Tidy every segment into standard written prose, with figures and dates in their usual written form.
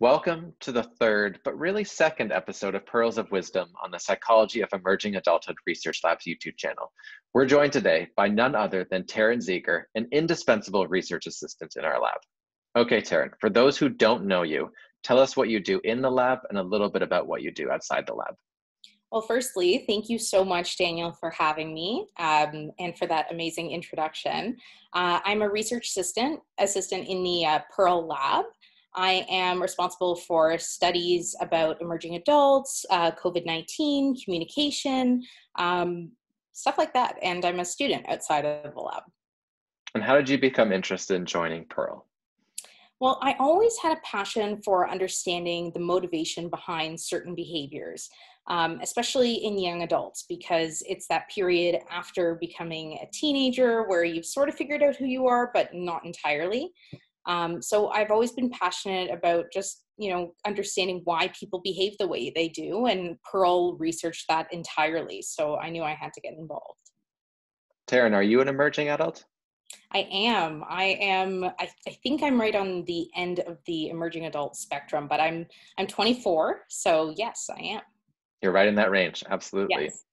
Welcome to the third, but really second episode of Pearls of Wisdom on the Psychology of Emerging Adulthood Research Lab's YouTube channel. We're joined today by none other than Taryn Zeger, an indispensable research assistant in our lab. Okay, Taryn, for those who don't know you, tell us what you do in the lab and a little bit about what you do outside the lab. Well, firstly, thank you so much, Daniel, for having me and for that amazing introduction. I'm a research assistant in the Pearl Lab. I am responsible for studies about emerging adults, COVID-19, communication, stuff like that. And I'm a student outside of the lab. And how did you become interested in joining Pearl? Well, I always had a passion for understanding the motivation behind certain behaviors, especially in young adults, because it's that period after becoming a teenager where you've sort of figured out who you are, but not entirely. So I've always been passionate about just, understanding why people behave the way they do, and Pearl researched that entirely. So I knew I had to get involved. Taryn, are you an emerging adult? I am. I think I'm right on the end of the emerging adult spectrum, but I'm 24, so yes, I am. You're right in that range, absolutely. Yes.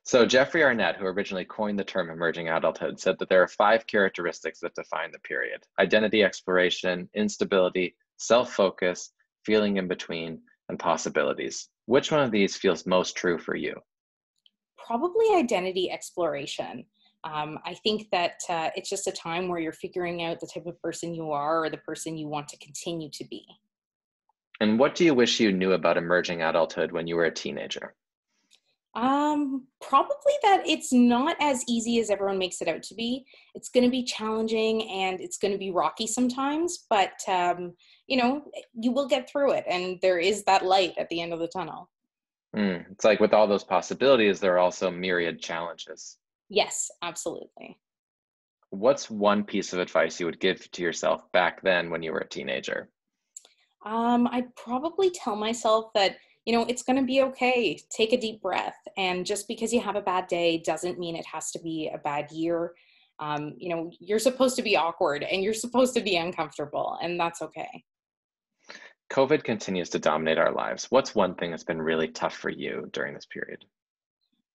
So Jeffrey Arnett, who originally coined the term emerging adulthood, said that there are 5 characteristics that define the period: identity exploration, instability, self-focus, feeling in between, and possibilities. Which one of these feels most true for you? Probably identity exploration. I think that it's just a time where you're figuring out the type of person you are or the person you want to continue to be. And what do you wish you knew about emerging adulthood when you were a teenager? Probably that it's not as easy as everyone makes it out to be. It's going to be challenging and it's going to be rocky sometimes, but you will get through it, and there is that light at the end of the tunnel. It's like with all those possibilities, there are also myriad challenges. Yes, absolutely. What's one piece of advice you would give to yourself back then when you were a teenager? I'd probably tell myself that, it's going to be okay. Take a deep breath. And just because you have a bad day doesn't mean it has to be a bad year. You're supposed to be awkward and you're supposed to be uncomfortable, and that's okay. COVID continues to dominate our lives. What's one thing that's been really tough for you during this period?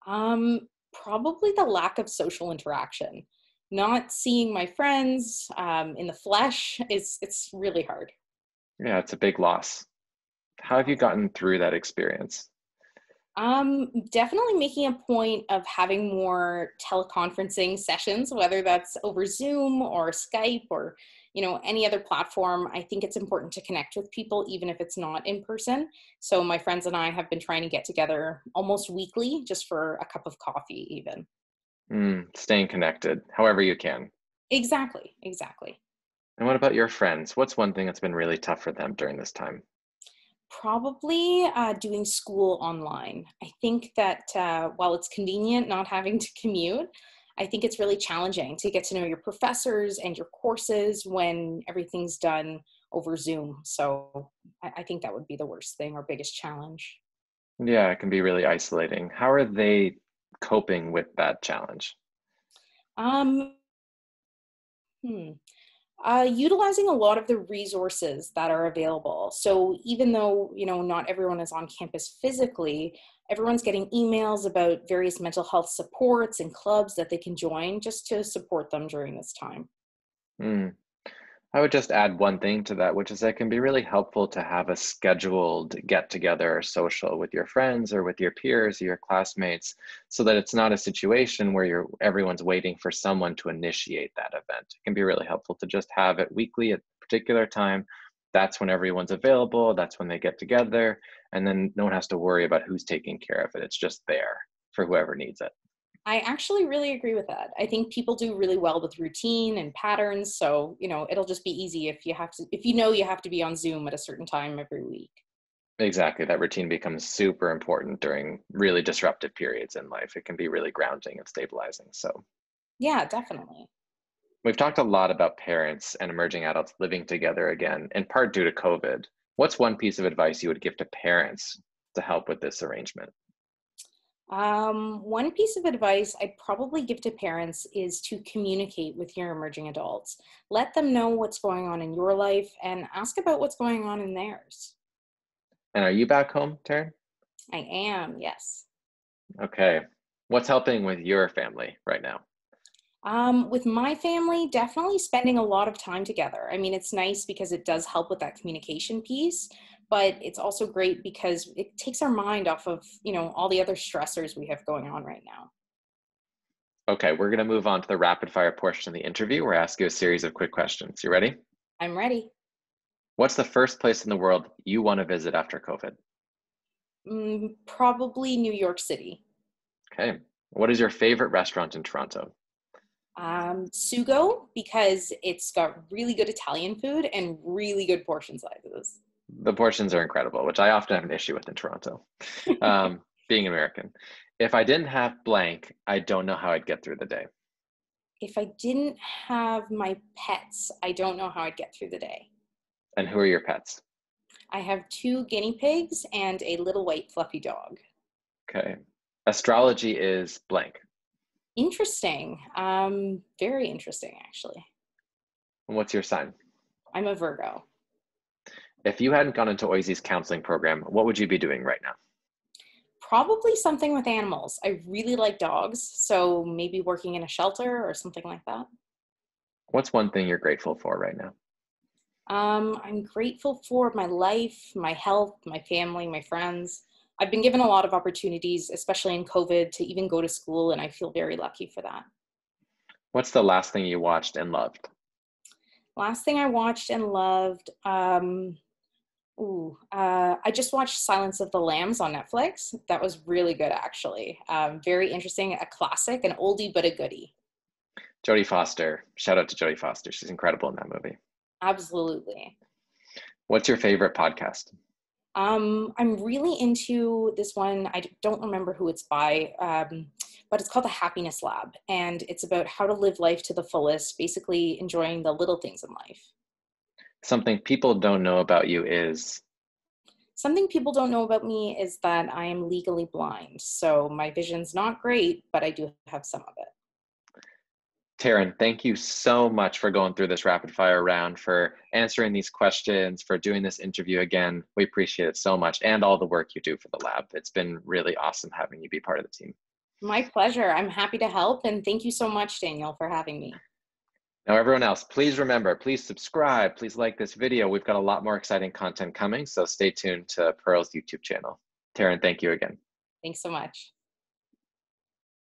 Probably the lack of social interaction. Not seeing my friends in the flesh it's really hard. Yeah, it's a big loss. How have you gotten through that experience? Definitely making a point of having more teleconferencing sessions, whether that's over Zoom or Skype or, any other platform. I think it's important to connect with people, even if it's not in person. So my friends and I have been trying to get together almost weekly, just for a cup of coffee, even. Staying connected, however you can. Exactly, exactly. And what about your friends? What's one thing that's been really tough for them during this time? Probably doing school online. I think that while it's convenient not having to commute, I think it's really challenging to get to know your professors and your courses when everything's done over Zoom. So I think that would be the worst thing or biggest challenge. Yeah, it can be really isolating. How are they coping with that challenge? Um, hmm. Utilizing a lot of the resources that are available. So even though, not everyone is on campus physically, everyone's getting emails about various mental health supports and clubs that they can join just to support them during this time. Hmm. I would just add one thing to that, which is that it can be really helpful to have a scheduled get together or social with your friends or with your peers or your classmates, so that it's not a situation where everyone's waiting for someone to initiate that event. It can be really helpful to just have it weekly at a particular time. That's when everyone's available, that's when they get together, and then no one has to worry about who's taking care of it. It's just there for whoever needs it. I actually really agree with that. I think people do really well with routine and patterns. So, it'll just be easy if you have to be on Zoom at a certain time every week. Exactly. That routine becomes super important during really disruptive periods in life. It can be really grounding and stabilizing. So, Yeah, definitely. we've talked a lot about parents and emerging adults living together again, in part due to COVID. What's one piece of advice you would give to parents to help with this arrangement? One piece of advice I'd probably give to parents is to communicate with your emerging adults. Let them know what's going on in your life and ask about what's going on in theirs. And are you back home, Taryn? I am, yes. Okay. What's helping with your family right now? With my family, definitely spending a lot of time together. I mean, it's nice because it does help with that communication piece, but it's also great because it takes our mind off of, all the other stressors we have going on right now. Okay, we're going to move on to the rapid fire portion of the interview where I ask you a series of quick questions. You ready? I'm ready. What's the first place in the world you want to visit after COVID? Probably New York City. Okay. What is your favorite restaurant in Toronto? Sugo, because it's got really good Italian food and really good portion sizes. The portions are incredible, which I often have an issue with in Toronto, being American. If I didn't have blank, I don't know how I'd get through the day. If I didn't have my pets, I don't know how I'd get through the day. And who are your pets? I have 2 guinea pigs and a little white fluffy dog. Okay. Astrology is blank. Interesting. Very interesting, actually. And what's your sign? I'm a Virgo. If you hadn't gone into OISE's counseling program, what would you be doing right now? Probably something with animals. I really like dogs, so maybe working in a shelter or something like that. What's one thing you're grateful for right now? I'm grateful for my life, my health, my family, my friends. I've been given a lot of opportunities, especially in COVID, to even go to school, and I feel very lucky for that. What's the last thing you watched and loved? Last thing I watched and loved, I just watched Silence of the Lambs on Netflix. That was really good, actually. Very interesting, a classic, an oldie but a goodie. Jodie Foster. Shout out to Jodie Foster. She's incredible in that movie. Absolutely. What's your favorite podcast? I'm really into this one. I don't remember who it's by, but it's called The Happiness Lab, and it's about how to live life to the fullest, basically enjoying the little things in life. Something people don't know about you is Something people don't know about me is that I am legally blind, so my vision's not great, but I do have some of it. Taryn, thank you so much for going through this rapid fire round, for answering these questions, for doing this interview again. We appreciate it so much, and all the work you do for the lab. It's been really awesome having you be part of the team. My pleasure. I'm happy to help, and thank you so much, Daniel, for having me. Now, everyone else, please remember, please subscribe, please like this video. We've got a lot more exciting content coming, so stay tuned to Pearl's YouTube channel. Taryn, thank you again. Thanks so much.